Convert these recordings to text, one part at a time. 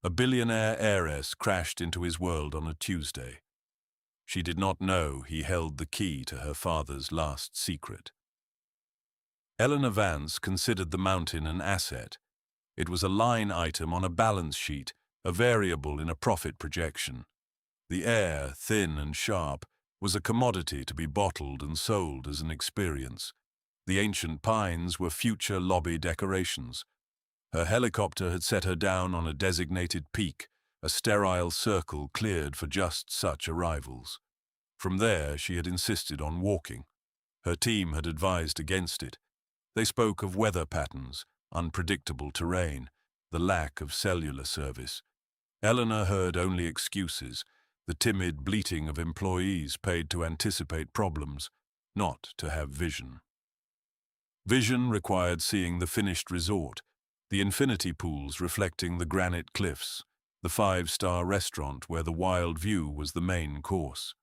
A billionaire heiress crashed into his world on a Tuesday. She did not know he held the key to her father's last secret. Eleanor Vance considered the mountain an asset. It was a line item on a balance sheet, a variable in a profit projection. The air, thin and sharp, was a commodity to be bottled and sold as an experience. The ancient pines were future lobby decorations. Her helicopter had set her down on a designated peak, a sterile circle cleared for just such arrivals. From there, she had insisted on walking. Her team had advised against it. They spoke of weather patterns, unpredictable terrain, the lack of cellular service. Eleanor heard only excuses, the timid bleating of employees paid to anticipate problems, not to have vision. Vision required seeing the finished resort, the infinity pools reflecting the granite cliffs, the five-star restaurant where the wild view was the main course.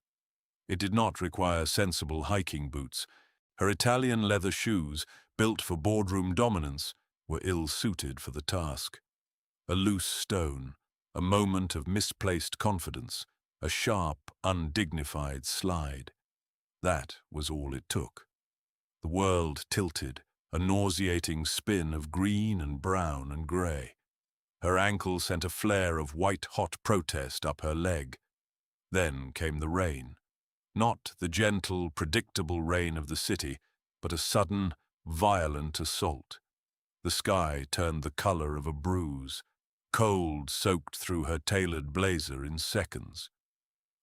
It did not require sensible hiking boots. Her Italian leather shoes, built for boardroom dominance, were ill-suited for the task. A loose stone, a moment of misplaced confidence, a sharp, undignified slide. That was all it took. The world tilted, a nauseating spin of green and brown and grey. Her ankle sent a flare of white-hot protest up her leg. Then came the rain. Not the gentle, predictable rain of the city, but a sudden, violent assault. The sky turned the color of a bruise. Cold soaked through her tailored blazer in seconds.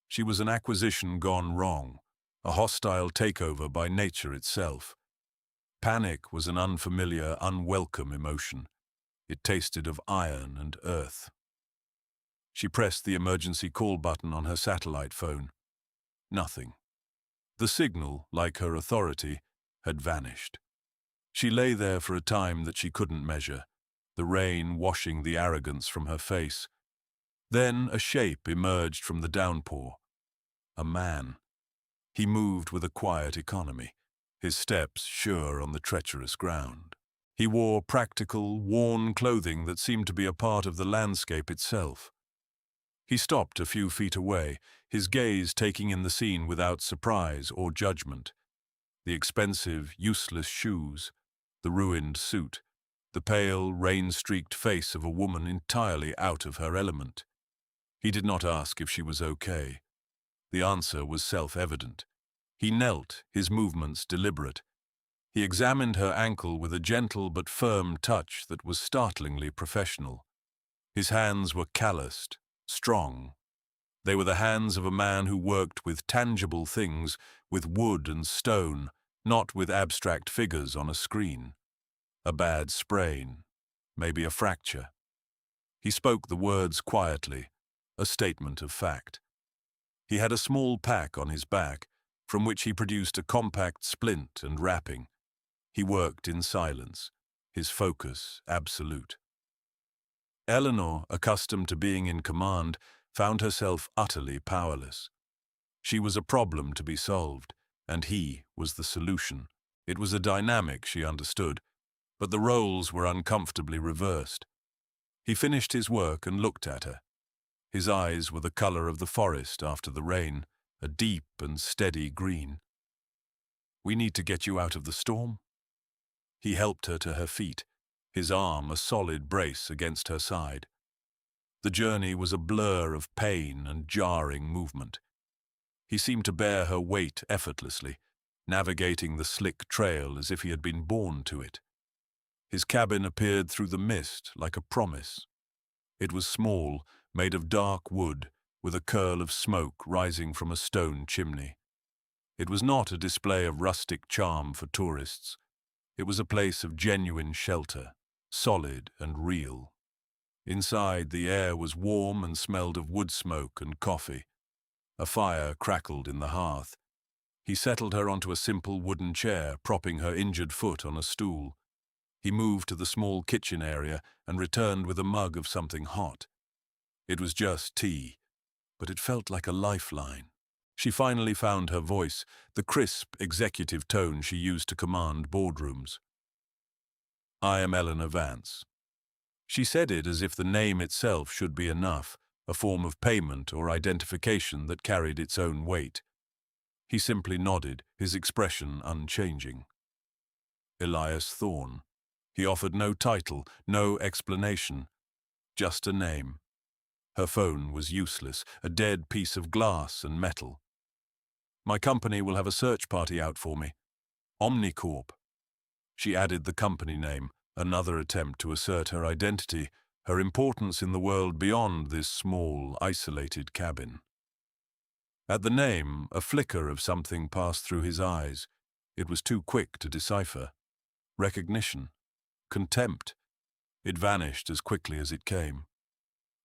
She was an acquisition gone wrong, a hostile takeover by nature itself. Panic was an unfamiliar, unwelcome emotion. It tasted of iron and earth. She pressed the emergency call button on her satellite phone. Nothing. The signal, like her authority, had vanished. She lay there for a time that she couldn't measure, the rain washing the arrogance from her face. Then a shape emerged from the downpour. A man. He moved with a quiet economy, his steps sure on the treacherous ground. He wore practical, worn clothing that seemed to be a part of the landscape itself. He stopped a few feet away, his gaze taking in the scene without surprise or judgment. The expensive, useless shoes, the ruined suit, the pale, rain-streaked face of a woman entirely out of her element. He did not ask if she was okay. The answer was self-evident. He knelt, his movements deliberate. He examined her ankle with a gentle but firm touch that was startlingly professional. His hands were calloused, strong. They were the hands of a man who worked with tangible things, with wood and stone, not with abstract figures on a screen. A bad sprain, maybe a fracture. He spoke the words quietly, a statement of fact. He had a small pack on his back, from which he produced a compact splint and wrapping. He worked in silence, his focus absolute. Eleanor, accustomed to being in command, found herself utterly powerless. She was a problem to be solved, and he was the solution. It was a dynamic she understood, but the roles were uncomfortably reversed. He finished his work and looked at her. His eyes were the color of the forest after the rain, a deep and steady green. "We need to get you out of the storm." He helped her to her feet, his arm a solid brace against her side. The journey was a blur of pain and jarring movement. He seemed to bear her weight effortlessly, navigating the slick trail as if he had been born to it. His cabin appeared through the mist like a promise. It was small, made of dark wood, with a curl of smoke rising from a stone chimney. It was not a display of rustic charm for tourists. It was a place of genuine shelter, solid and real. Inside, the air was warm and smelled of wood smoke and coffee. A fire crackled in the hearth. He settled her onto a simple wooden chair, propping her injured foot on a stool. He moved to the small kitchen area and returned with a mug of something hot. It was just tea, but it felt like a lifeline. She finally found her voice, the crisp, executive tone she used to command boardrooms. "I am Eleanor Vance." She said it as if the name itself should be enough, a form of payment or identification that carried its own weight. He simply nodded, his expression unchanging. Elias Thorne. He offered no title, no explanation, just a name. Her phone was useless, a dead piece of glass and metal. My company will have a search party out for me. Omnicorp. She added the company name, another attempt to assert her identity, her importance in the world beyond this small, isolated cabin. At the name, a flicker of something passed through his eyes. It was too quick to decipher. Recognition. Contempt. It vanished as quickly as it came.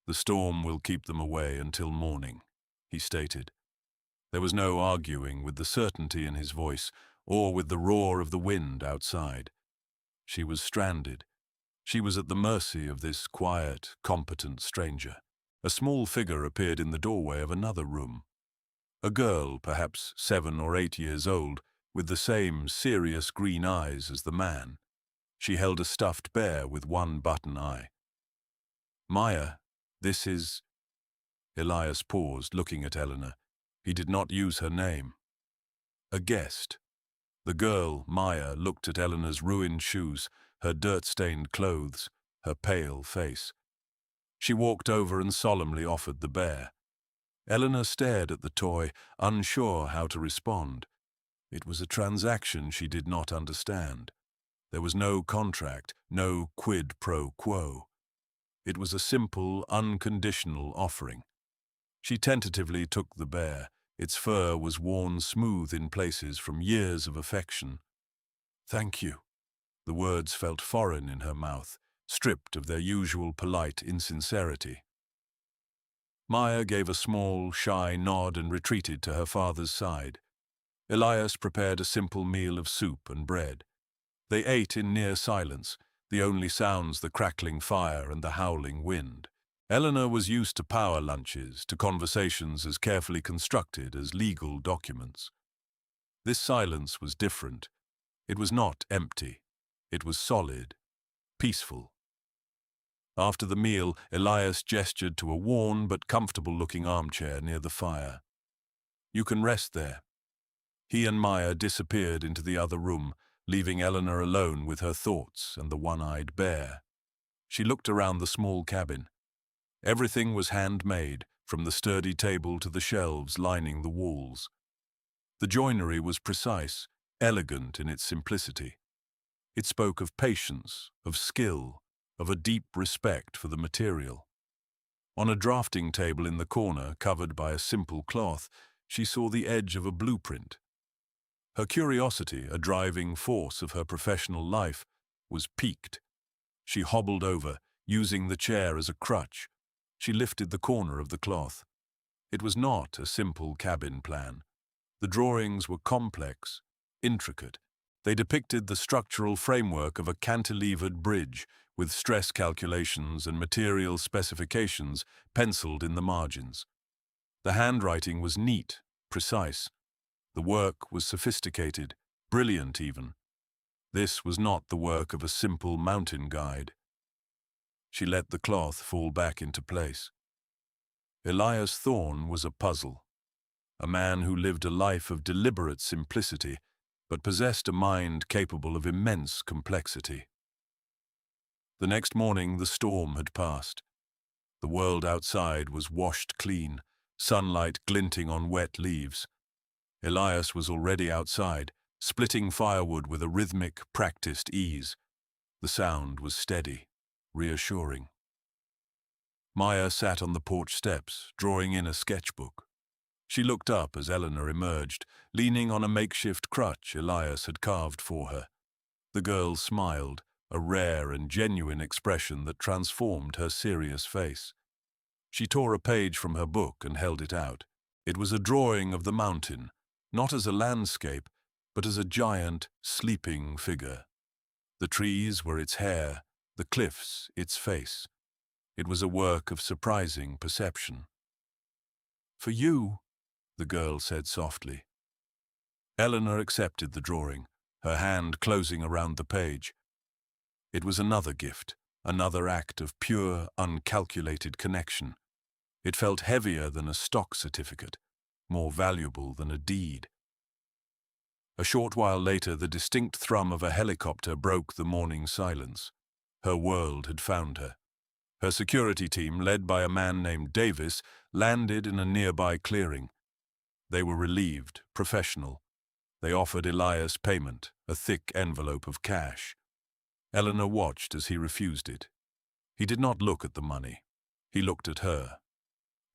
The storm will keep them away until morning, he stated. There was no arguing with the certainty in his voice or with the roar of the wind outside. She was stranded. She was at the mercy of this quiet, competent stranger. A small figure appeared in the doorway of another room. A girl, perhaps 7 or 8 years old, with the same serious green eyes as the man. She held a stuffed bear with one button eye. Maya, this is... Elias paused, looking at Eleanor. He did not use her name. A guest. The girl, Maya, looked at Eleanor's ruined shoes, her dirt-stained clothes, her pale face. She walked over and solemnly offered the bear. Eleanor stared at the toy, unsure how to respond. It was a transaction she did not understand. There was no contract, no quid pro quo. It was a simple, unconditional offering. She tentatively took the bear. Its fur was worn smooth in places from years of affection. Thank you. The words felt foreign in her mouth, stripped of their usual polite insincerity. Maya gave a small, shy nod and retreated to her father's side. Elias prepared a simple meal of soup and bread. They ate in near silence, the only sounds the crackling fire and the howling wind. Eleanor was used to power lunches, to conversations as carefully constructed as legal documents. This silence was different. It was not empty. It was solid, peaceful. After the meal, Elias gestured to a worn but comfortable-looking armchair near the fire. You can rest there. He and Maya disappeared into the other room, leaving Eleanor alone with her thoughts and the one-eyed bear. She looked around the small cabin. Everything was handmade, from the sturdy table to the shelves lining the walls. The joinery was precise, elegant in its simplicity. It spoke of patience, of skill, of a deep respect for the material. On a drafting table in the corner, covered by a simple cloth, she saw the edge of a blueprint. Her curiosity, a driving force of her professional life, was piqued. She hobbled over, using the chair as a crutch. She lifted the corner of the cloth. It was not a simple cabin plan. The drawings were complex, intricate. They depicted the structural framework of a cantilevered bridge, with stress calculations and material specifications penciled in the margins. The handwriting was neat, precise. The work was sophisticated, brilliant even. This was not the work of a simple mountain guide. She let the cloth fall back into place. Elias Thorne was a puzzle, a man who lived a life of deliberate simplicity, but possessed a mind capable of immense complexity. The next morning the storm had passed. The world outside was washed clean, sunlight glinting on wet leaves. Elias was already outside, splitting firewood with a rhythmic, practiced ease. The sound was steady, reassuring. Maya sat on the porch steps, drawing in a sketchbook. She looked up as Eleanor emerged, leaning on a makeshift crutch Elias had carved for her. The girl smiled, a rare and genuine expression that transformed her serious face. She tore a page from her book and held it out. It was a drawing of the mountain, not as a landscape, but as a giant, sleeping figure. The trees were its hair, the cliffs its face. It was a work of surprising perception. "For you," the girl said softly. Eleanor accepted the drawing, her hand closing around the page. It was another gift, another act of pure, uncalculated connection. It felt heavier than a stock certificate, more valuable than a deed. A short while later, the distinct thrum of a helicopter broke the morning silence. Her world had found her. Her security team, led by a man named Davis, landed in a nearby clearing. They were relieved, professional. They offered Elias payment, a thick envelope of cash. Eleanor watched as he refused it. He did not look at the money. He looked at her.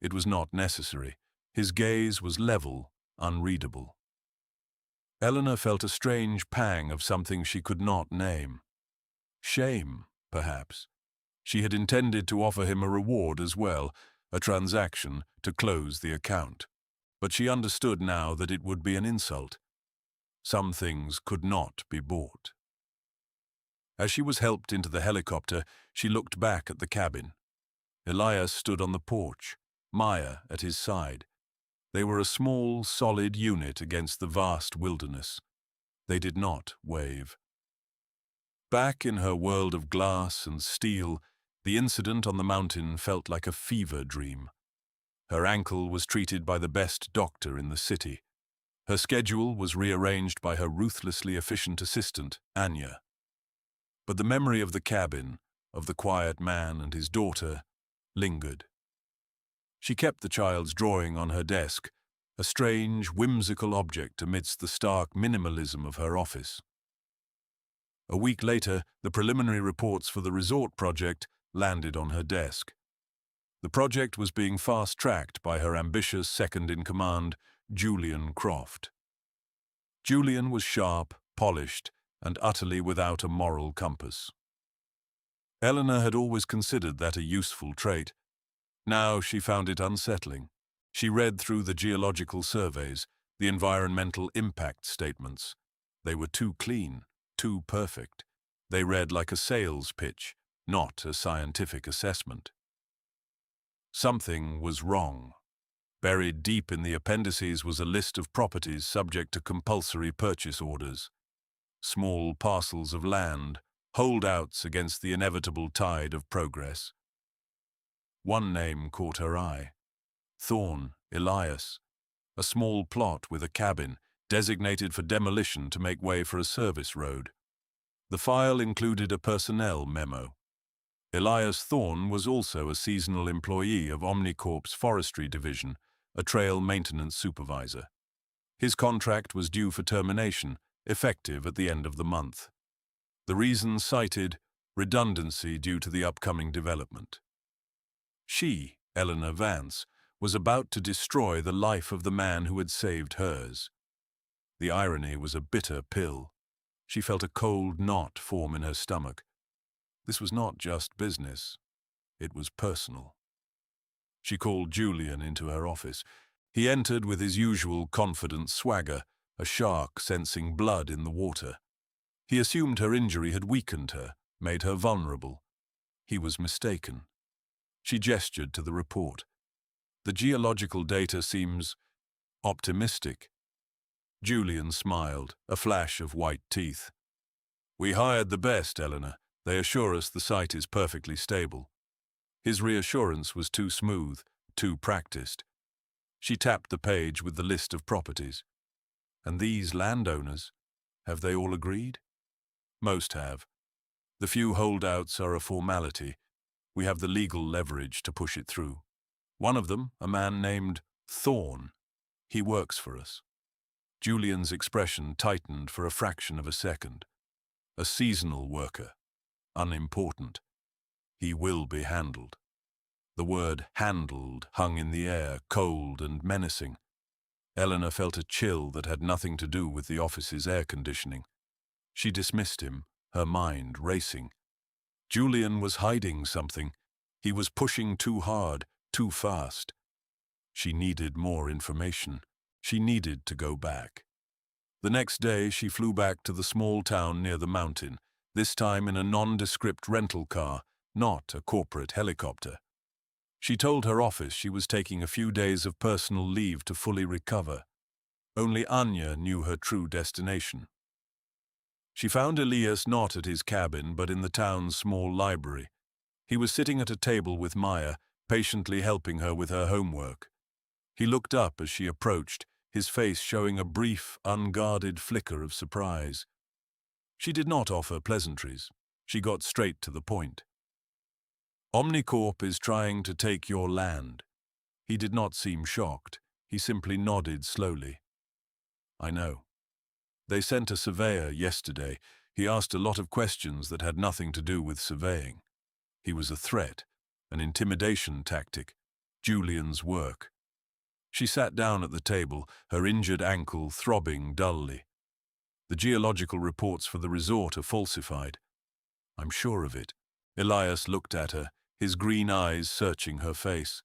It was not necessary. His gaze was level, unreadable. Eleanor felt a strange pang of something she could not name. Shame, perhaps. She had intended to offer him a reward as well, a transaction to close the account. But she understood now that it would be an insult. Some things could not be bought. As she was helped into the helicopter, she looked back at the cabin. Elias stood on the porch, Maya at his side. They were a small, solid unit against the vast wilderness. They did not wave. Back in her world of glass and steel, the incident on the mountain felt like a fever dream. Her ankle was treated by the best doctor in the city. Her schedule was rearranged by her ruthlessly efficient assistant, Anya. But the memory of the cabin, of the quiet man and his daughter, lingered. She kept the child's drawing on her desk, a strange, whimsical object amidst the stark minimalism of her office. A week later, the preliminary reports for the resort project landed on her desk. The project was being fast-tracked by her ambitious second-in-command, Julian Croft. Julian was sharp, polished, and utterly without a moral compass. Eleanor had always considered that a useful trait. Now she found it unsettling. She read through the geological surveys, the environmental impact statements. They were too clean, too perfect. They read like a sales pitch, not a scientific assessment. Something was wrong. Buried deep in the appendices was a list of properties subject to compulsory purchase orders. Small parcels of land, holdouts against the inevitable tide of progress. One name caught her eye. Thorne, Elias. A small plot with a cabin, designated for demolition to make way for a service road. The file included a personnel memo. Elias Thorne was also a seasonal employee of Omnicorp's forestry division, a trail maintenance supervisor. His contract was due for termination, effective at the end of the month. The reason cited, redundancy due to the upcoming development. She, Eleanor Vance, was about to destroy the life of the man who had saved hers. The irony was a bitter pill. She felt a cold knot form in her stomach. This was not just business. It was personal. She called Julian into her office. He entered with his usual confident swagger, a shark sensing blood in the water. He assumed her injury had weakened her, made her vulnerable. He was mistaken. She gestured to the report. The geological data seems optimistic. Julian smiled, a flash of white teeth. We hired the best, Eleanor. They assure us the site is perfectly stable. His reassurance was too smooth, too practiced. She tapped the page with the list of properties. And these landowners, have they all agreed? Most have. The few holdouts are a formality. We have the legal leverage to push it through. One of them, a man named Thorne. He works for us. Julian's expression tightened for a fraction of a second. A seasonal worker. Unimportant. He will be handled. The word handled hung in the air, cold and menacing. Eleanor felt a chill that had nothing to do with the office's air conditioning. She dismissed him, her mind racing. Julian was hiding something. He was pushing too hard, too fast. She needed more information. She needed to go back. The next day, she flew back to the small town near the mountain, this time in a nondescript rental car, not a corporate helicopter. She told her office she was taking a few days of personal leave to fully recover. Only Anya knew her true destination. She found Elias not at his cabin but in the town's small library. He was sitting at a table with Maya, patiently helping her with her homework. He looked up as she approached, his face showing a brief, unguarded flicker of surprise. She did not offer pleasantries. She got straight to the point. Omnicorp is trying to take your land. He did not seem shocked. He simply nodded slowly. I know. They sent a surveyor yesterday. He asked a lot of questions that had nothing to do with surveying. He was a threat, an intimidation tactic, Julian's work. She sat down at the table, her injured ankle throbbing dully. The geological reports for the resort are falsified. I'm sure of it. Elias looked at her, his green eyes searching her face.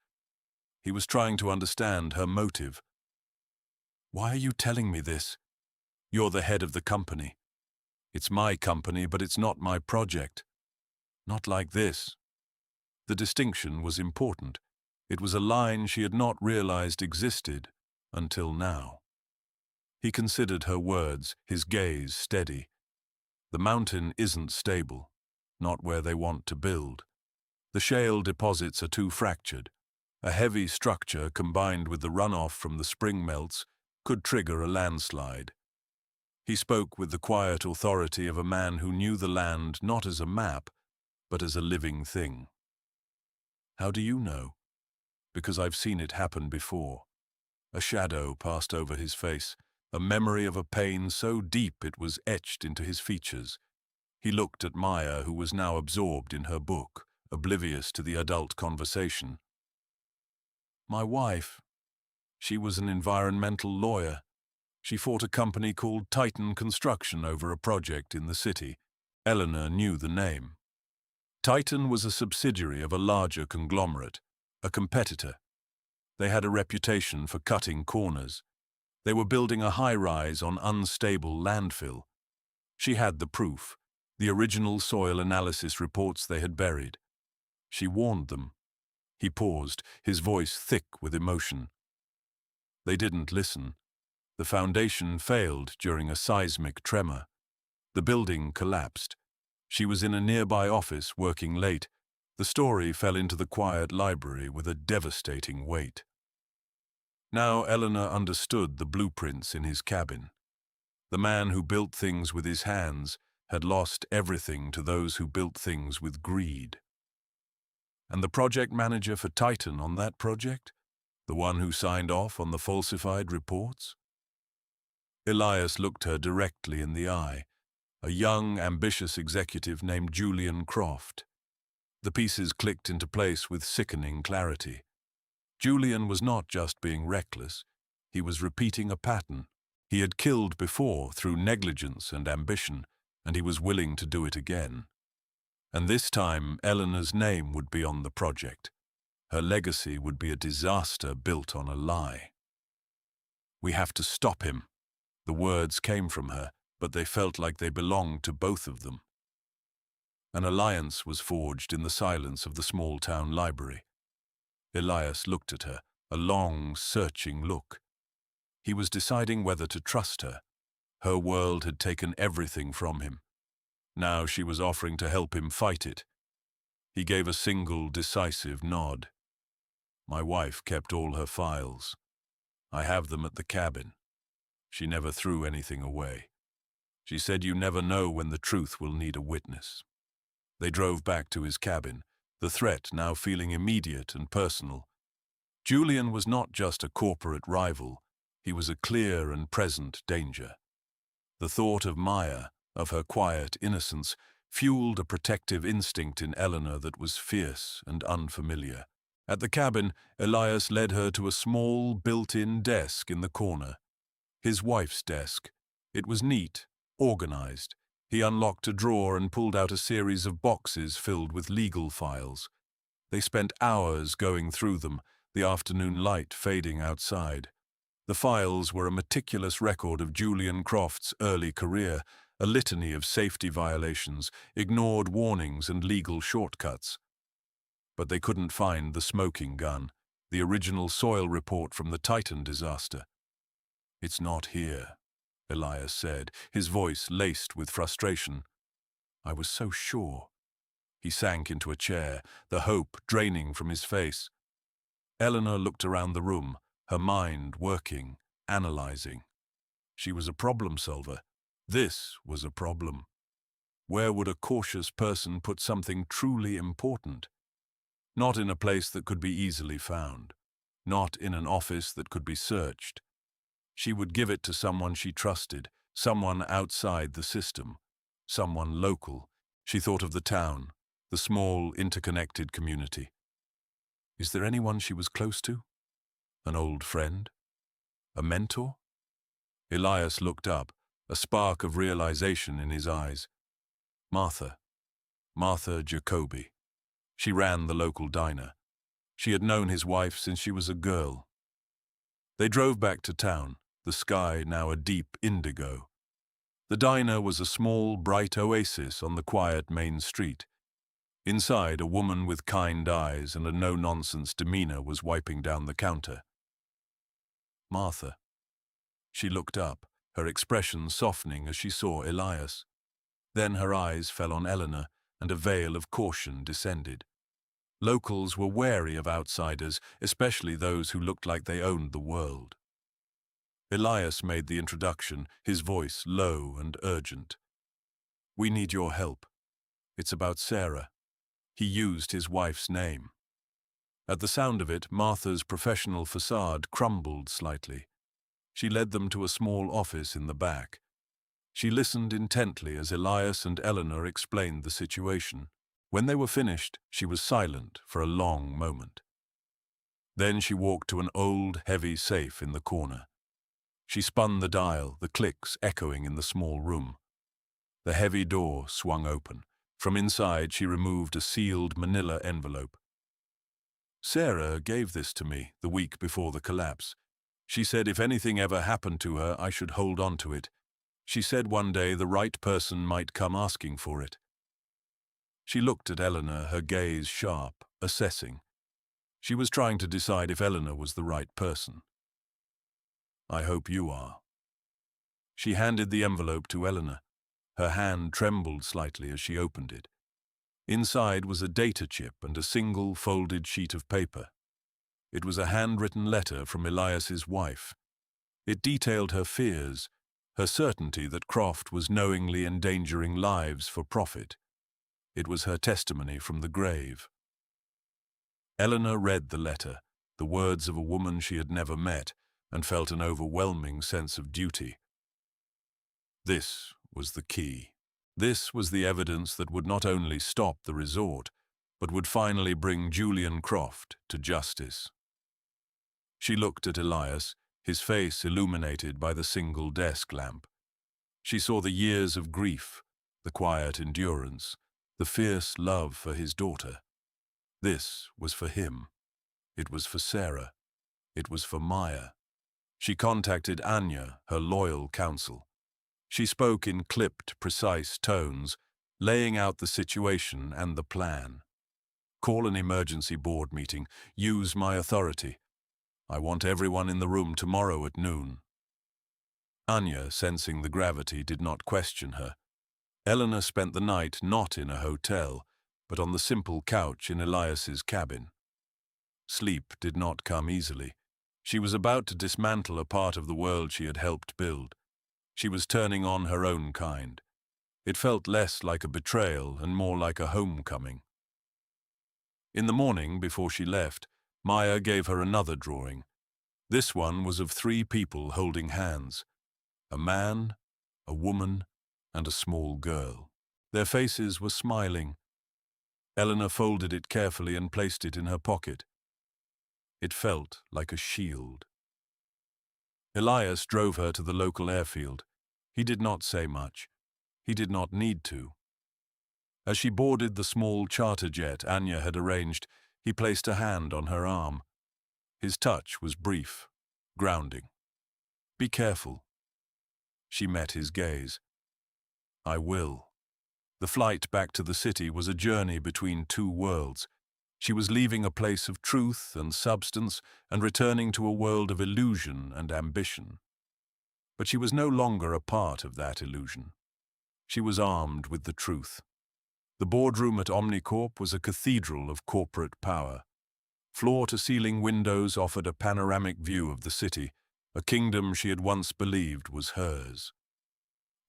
He was trying to understand her motive. Why are you telling me this? You're the head of the company. It's my company, but it's not my project. Not like this. The distinction was important. It was a line she had not realized existed until now. He considered her words, his gaze steady. The mountain isn't stable, not where they want to build. The shale deposits are too fractured. A heavy structure combined with the runoff from the spring melts could trigger a landslide. He spoke with the quiet authority of a man who knew the land not as a map, but as a living thing. How do you know? Because I've seen it happen before. A shadow passed over his face, a memory of a pain so deep it was etched into his features. He looked at Maya, who was now absorbed in her book, oblivious to the adult conversation. My wife. She was an environmental lawyer. She fought a company called Titan Construction over a project in the city. Eleanor knew the name. Titan was a subsidiary of a larger conglomerate, a competitor. They had a reputation for cutting corners. They were building a high-rise on unstable landfill. She had the proof, the original soil analysis reports they had buried. She warned them. He paused, his voice thick with emotion. They didn't listen. The foundation failed during a seismic tremor. The building collapsed. She was in a nearby office working late. The story fell into the quiet library with a devastating weight. Now Eleanor understood the blueprints in his cabin. The man who built things with his hands had lost everything to those who built things with greed. And the project manager for Titan on that project? The one who signed off on the falsified reports? Elias looked her directly in the eye, a young, ambitious executive named Julian Croft. The pieces clicked into place with sickening clarity. Julian was not just being reckless, he was repeating a pattern. He had killed before through negligence and ambition, and he was willing to do it again. And this time, Eleanor's name would be on the project. Her legacy would be a disaster built on a lie. We have to stop him. The words came from her, but they felt like they belonged to both of them. An alliance was forged in the silence of the small-town library. Elias looked at her, a long, searching look. He was deciding whether to trust her. Her world had taken everything from him. Now she was offering to help him fight it. He gave a single, decisive nod. My wife kept all her files. I have them at the cabin. She never threw anything away. She said you never know when the truth will need a witness. They drove back to his cabin, the threat now feeling immediate and personal. Julian was not just a corporate rival, he was a clear and present danger. The thought of Maya, of her quiet innocence, fueled a protective instinct in Eleanor that was fierce and unfamiliar. At the cabin, Elias led her to a small, built-in desk in the corner. His wife's desk. It was neat, organized. He unlocked a drawer and pulled out a series of boxes filled with legal files. They spent hours going through them, the afternoon light fading outside. The files were a meticulous record of Julian Croft's early career, a litany of safety violations, ignored warnings and legal shortcuts. But they couldn't find the smoking gun, the original soil report from the Titan disaster. It's not here, Elias said, his voice laced with frustration. I was so sure. He sank into a chair, the hope draining from his face. Eleanor looked around the room, her mind working, analyzing. She was a problem solver. This was a problem. Where would a cautious person put something truly important? Not in a place that could be easily found. Not in an office that could be searched. She would give it to someone she trusted, someone outside the system, someone local. She thought of the town, the small, interconnected community. Is there anyone she was close to? An old friend? A mentor? Elias looked up, a spark of realization in his eyes. Martha Jacobi. She ran the local diner. She had known his wife since she was a girl. They drove back to town, the sky now a deep indigo. The diner was a small, bright oasis on the quiet main street. Inside, a woman with kind eyes and a no-nonsense demeanor was wiping down the counter. Martha. She looked up, her expression softening as she saw Elias. Then her eyes fell on Eleanor, and a veil of caution descended. Locals were wary of outsiders, especially those who looked like they owned the world. Elias made the introduction, his voice low and urgent. "We need your help. It's about Sarah." He used his wife's name. At the sound of it, Martha's professional facade crumbled slightly. She led them to a small office in the back. She listened intently as Elias and Eleanor explained the situation. When they were finished, she was silent for a long moment. Then she walked to an old, heavy safe in the corner. She spun the dial, the clicks echoing in the small room. The heavy door swung open. From inside, she removed a sealed manila envelope. "Sarah gave this to me the week before the collapse. She said if anything ever happened to her, I should hold on to it. She said one day the right person might come asking for it." She looked at Eleanor, her gaze sharp, assessing. She was trying to decide if Eleanor was the right person. "I hope you are." She handed the envelope to Eleanor. Her hand trembled slightly as she opened it. Inside was a data chip and a single folded sheet of paper. It was a handwritten letter from Elias's wife. It detailed her fears, her certainty that Croft was knowingly endangering lives for profit. It was her testimony from the grave. Eleanor read the letter, the words of a woman she had never met, and felt an overwhelming sense of duty. This was the key. This was the evidence that would not only stop the resort, but would finally bring Julian Croft to justice. She looked at Elias, his face illuminated by the single desk lamp. She saw the years of grief, the quiet endurance, the fierce love for his daughter. This was for him. It was for Sarah. It was for Maya. She contacted Anya, her loyal counsel. She spoke in clipped, precise tones, laying out the situation and the plan. "Call an emergency board meeting. Use my authority. I want everyone in the room tomorrow at noon." Anya, sensing the gravity, did not question her. Eleanor spent the night not in a hotel, but on the simple couch in Elias's cabin. Sleep did not come easily. She was about to dismantle a part of the world she had helped build. She was turning on her own kind. It felt less like a betrayal and more like a homecoming. In the morning, before she left, Maya gave her another drawing. This one was of 3 people holding hands: a man, a woman, and a small girl. Their faces were smiling. Eleanor folded it carefully and placed it in her pocket. It felt like a shield. Elias drove her to the local airfield. He did not say much. He did not need to. As she boarded the small charter jet Anya had arranged, he placed a hand on her arm. His touch was brief, grounding. "Be careful." She met his gaze. "I will." The flight back to the city was a journey between 2 worlds. She was leaving a place of truth and substance and returning to a world of illusion and ambition. But she was no longer a part of that illusion. She was armed with the truth. The boardroom at Omnicorp was a cathedral of corporate power. Floor-to-ceiling windows offered a panoramic view of the city, a kingdom she had once believed was hers.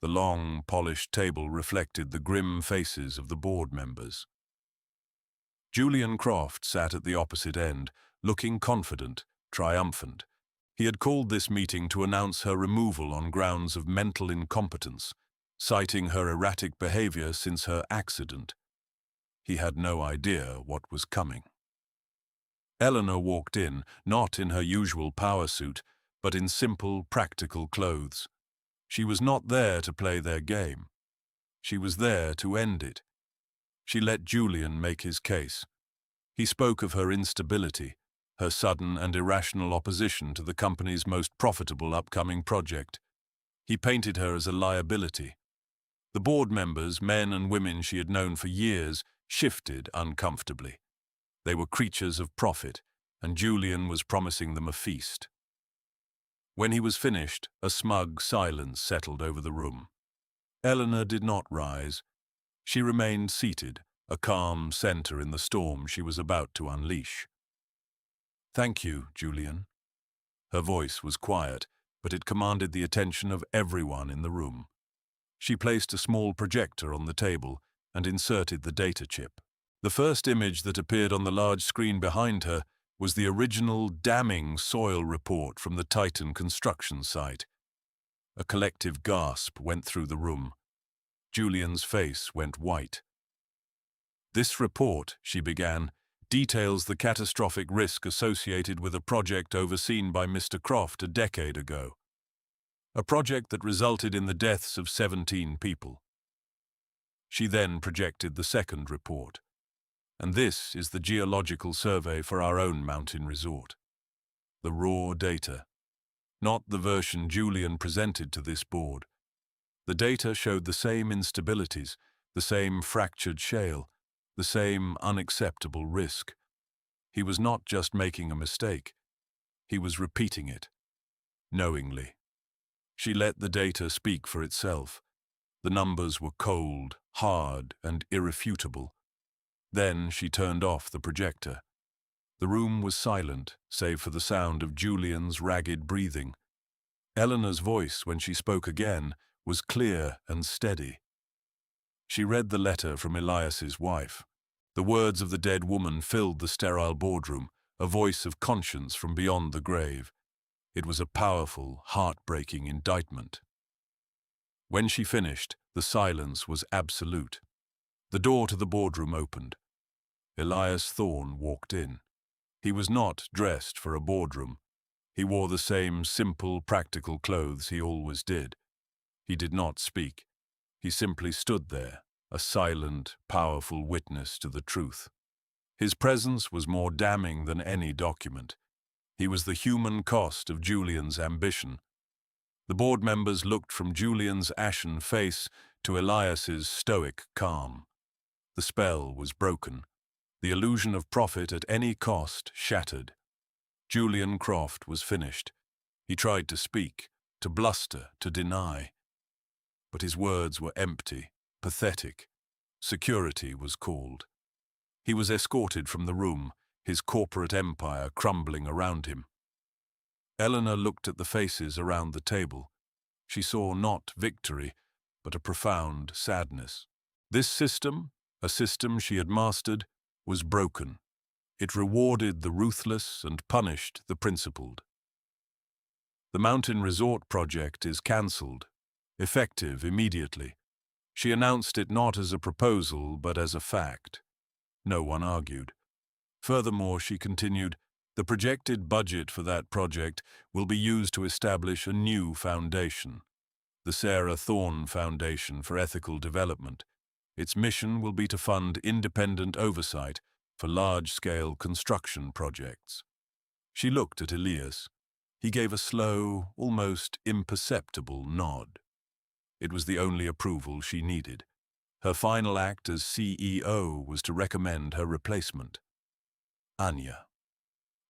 The long, polished table reflected the grim faces of the board members. Julian Croft sat at the opposite end, looking confident, triumphant. He had called this meeting to announce her removal on grounds of mental incompetence, citing her erratic behavior since her accident. He had no idea what was coming. Eleanor walked in, not in her usual power suit, but in simple, practical clothes. She was not there to play their game. She was there to end it. She let Julian make his case. He spoke of her instability, her sudden and irrational opposition to the company's most profitable upcoming project. He painted her as a liability. The board members, men and women she had known for years, shifted uncomfortably. They were creatures of profit, and Julian was promising them a feast. When he was finished, a smug silence settled over the room. Eleanor did not rise. She remained seated, a calm center in the storm she was about to unleash. "Thank you, Julian." Her voice was quiet, but it commanded the attention of everyone in the room. She placed a small projector on the table and inserted the data chip. The first image that appeared on the large screen behind her was the original damning soil report from the Titan construction site. A collective gasp went through the room. Julian's face went white. "This report," she began, "details the catastrophic risk associated with a project overseen by Mr. Croft a decade ago. A project that resulted in the deaths of 17 people. She then projected the second report. "And this is the geological survey for our own mountain resort. The raw data. Not the version Julian presented to this board. The data showed the same instabilities, the same fractured shale, the same unacceptable risk. He was not just making a mistake. He was repeating it. Knowingly. She let the data speak for itself. The numbers were cold, hard, and irrefutable. Then she turned off the projector. The room was silent, save for the sound of Julian's ragged breathing. Eleanor's voice, when she spoke again, was clear and steady. She read the letter from Elias's wife. The words of the dead woman filled the sterile boardroom, a voice of conscience from beyond the grave. It was a powerful, heartbreaking indictment. When she finished, the silence was absolute. The door to the boardroom opened. Elias Thorne walked in. He was not dressed for a boardroom. He wore the same simple, practical clothes he always did. He did not speak. He simply stood there, a silent, powerful witness to the truth. His presence was more damning than any document. He was the human cost of Julian's ambition. The board members looked from Julian's ashen face to Elias's stoic calm. The spell was broken. The illusion of profit at any cost shattered. Julian Croft was finished. He tried to speak, to bluster, to deny. But his words were empty, pathetic. Security was called. He was escorted from the room, his corporate empire crumbling around him. Eleanor looked at the faces around the table. She saw not victory, but a profound sadness. This system, a system she had mastered, was broken. It rewarded the ruthless and punished the principled. The mountain resort project is cancelled, effective immediately. She announced it not as a proposal, but as a fact. No one argued. Furthermore, she continued, the projected budget for that project will be used to establish a new foundation, the Sarah Thorne Foundation for Ethical Development. Its mission will be to fund independent oversight for large-scale construction projects. She looked at Elias. He gave a slow, almost imperceptible nod. It was the only approval she needed. Her final act as CEO was to recommend her replacement. Anya.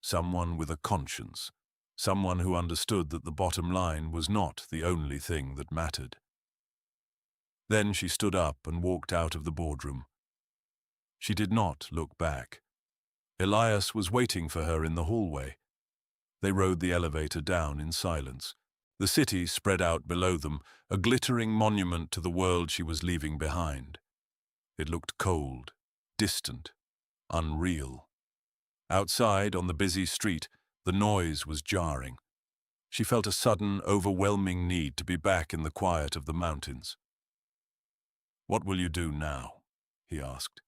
Someone with a conscience. Someone who understood that the bottom line was not the only thing that mattered. Then she stood up and walked out of the boardroom. She did not look back. Elias was waiting for her in the hallway. They rode the elevator down in silence. The city spread out below them, a glittering monument to the world she was leaving behind. It looked cold, distant, unreal. Outside, on the busy street, the noise was jarring. She felt a sudden, overwhelming need to be back in the quiet of the mountains. "What will you do now?" he asked.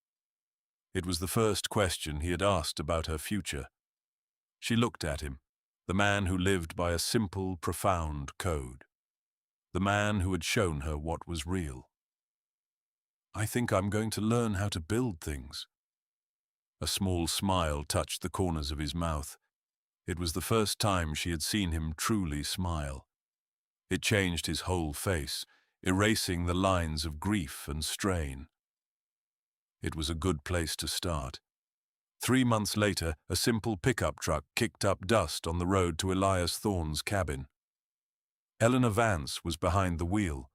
It was the first question he had asked about her future. She looked at him, the man who lived by a simple, profound code. The man who had shown her what was real. "I think I'm going to learn how to build things." A small smile touched the corners of his mouth. It was the first time she had seen him truly smile. It changed his whole face, erasing the lines of grief and strain. It was a good place to start. 3 months later, a simple pickup truck kicked up dust on the road to Elias Thorne's cabin. Eleanor Vance was behind the wheel.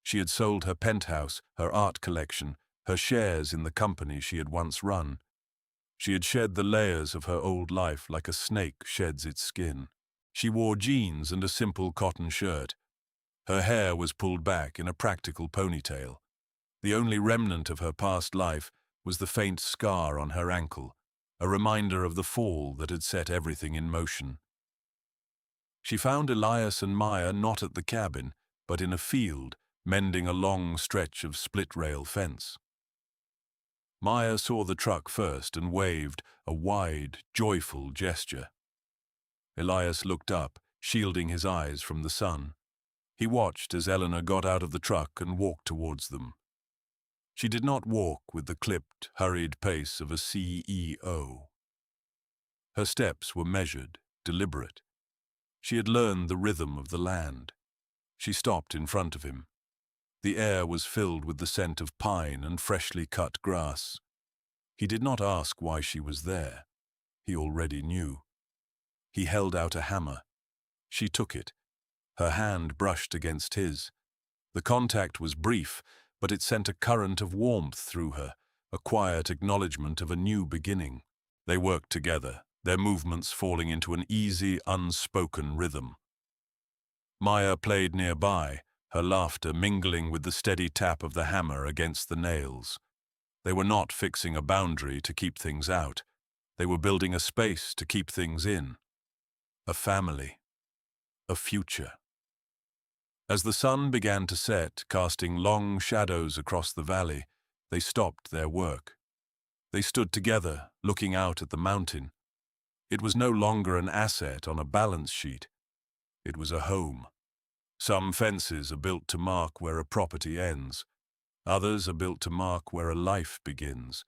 She had sold her penthouse, her art collection, her shares in the company she had once run. She had shed the layers of her old life like a snake sheds its skin. She wore jeans and a simple cotton shirt. Her hair was pulled back in a practical ponytail. The only remnant of her past life was the faint scar on her ankle, a reminder of the fall that had set everything in motion. She found Elias and Maya not at the cabin, but in a field, mending a long stretch of split-rail fence. Maya saw the truck first and waved, a wide, joyful gesture. Elias looked up, shielding his eyes from the sun. He watched as Eleanor got out of the truck and walked towards them. She did not walk with the clipped, hurried pace of a CEO. Her steps were measured, deliberate. She had learned the rhythm of the land. She stopped in front of him. The air was filled with the scent of pine and freshly cut grass. He did not ask why she was there. He already knew. He held out a hammer. She took it. Her hand brushed against his. The contact was brief, but it sent a current of warmth through her, a quiet acknowledgement of a new beginning. They worked together, their movements falling into an easy, unspoken rhythm. Maya played nearby, her laughter mingling with the steady tap of the hammer against the nails. They were not fixing a boundary to keep things out. They were building a space to keep things in. A family. A future. As the sun began to set, casting long shadows across the valley, they stopped their work. They stood together, looking out at the mountain. It was no longer an asset on a balance sheet. It was a home. Some fences are built to mark where a property ends. Others are built to mark where a life begins.